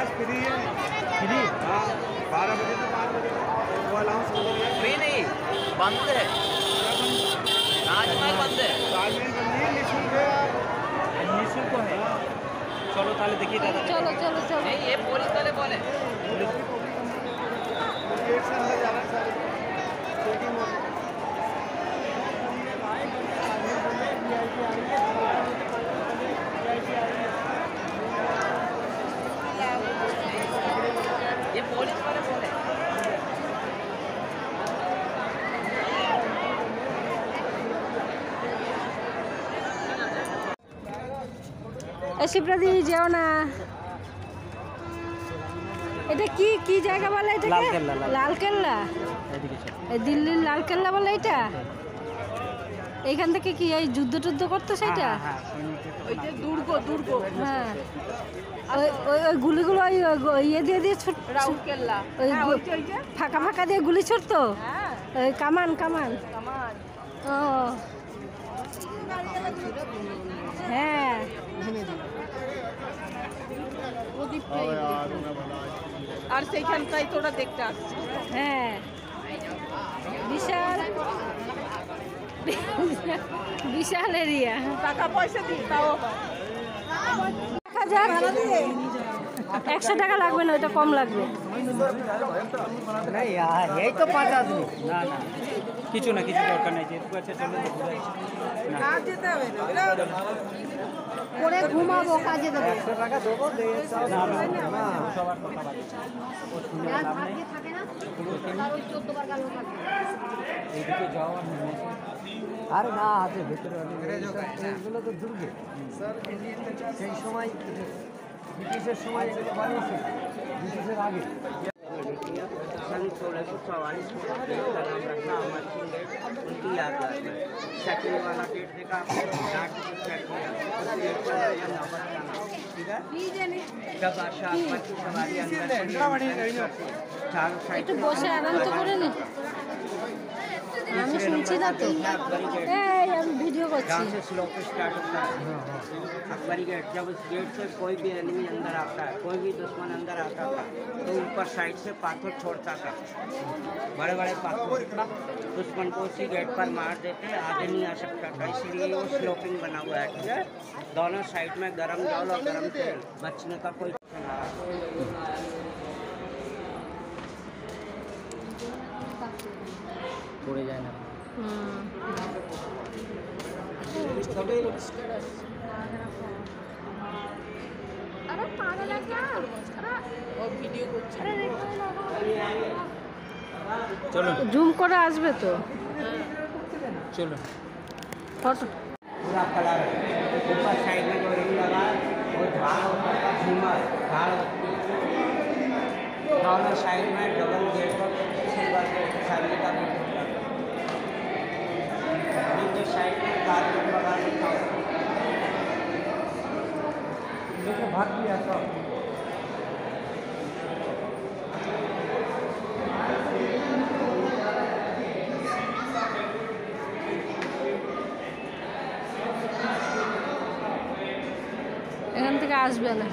आज फ्री है। फ्री? हाँ 12 बजे से 5 बजे वो अलाउंस फ्री नहीं, बंद है। ताजमहल बंद है। ताजमहल बंद है, निःशुल्क है यार। निःशुल्क है। चलो ताले देखिए दादा। चलो चलो चलो। नहीं, ये पुलिस वाले बोले। गेट से अंदर जाना है सारे चेकिंग हो ये पुलिस वाले बोले। শিবরাদি যেও না। এটা কি কি জায়গা বলে এটাকে? লালকেল্লা। লালকেল্লা। এদিকে চল। এই দিল্লির লালকেল্লা বলে এটা? এইখান থেকে কি এই যুদ্ধ টুদ্ধ করতো সেটা? ওই যে দুর্গ হ্যাঁ ওই ওই ওই গুলিগুলো ওই ইয়ে দিয়ে দিয়ে ছুট রাউরকেল্লা। ওই ফাঁকা ফাঁকা দিয়ে গুলি ছুটতো। হ্যাঁ ওই কামান কামান। ও হ্যাঁ আর সেইখানটাই তোরা দেখতে আসছিস। হ্যাঁ বিশাল বিশাল এরিয়া। টাকা পয়সা দিই তাও দেখা যাক 100 টাকা লাগবে না, ওটা কম লাগবে। नहीं यार यही तो 5 आदमी ना ना কিছু না কিছু দরকার নাই যেটুকু আছে চলে কাজ যেতে হবে না পরে ঘুমাবো, কাজে দেবো। 100 টাকা দেবো না না সবার কথা বাদ ও শুনে লাভ নেই এইদিকে যাও আর আরে না আছে ভিতরে এগুলো তো দুর্গে সেই সময় ব্রিটিশের সময় এগুলো বানিয়েছে ব্রিটিশের আগে। सन 1644 में गेट का नाम रखा अमर सिंह गेट, उनकी यादगार में। सेकंड वाला गेट देखा आपने, डाक टिकट फैक्ट्री, उस गेट पर लगा नंबर का नाम, ठीक है। जब बादशाह अकबर की सवारी अंदर से चारों साइड একটু বসে আরাম তো করে নি। আমি শুনছি না তো। এই আমি ভিডিও করছি। जहाँ से स्लोप स्टार्ट होता है अकबरी गेट। जब उस गेट से कोई भी एनिमी अंदर आता है, कोई भी दुश्मन अंदर आता था, तो ऊपर साइड से पाथर छोड़ता था, बड़े बड़े पाथर। दुश्मन को उसी गेट पर मार देते, आगे नहीं आ सकता था, इसलिए वो स्लोपिंग बना हुआ है, ठीक है। दोनों साइड में गर्म जल और गर्म तेल, बचने का कोई পড়ে যায় না আরে পাগল একটা ও ভিডিও করছে। চলো জুম করে আসবে তো চলো ফটো। पूरा कलर है। ऊपर साइड में जो रिंग लगा है वो झाड़ होता है, झूमर झाड़ होती है। दोनों साइड में डबल गेट और सिल्वर गेट शादी का गेट होता है। नीचे साइड में कारपेट लगा रखा हुआ है। देखो भाग दिया सब। এখান থেকে আসবে না।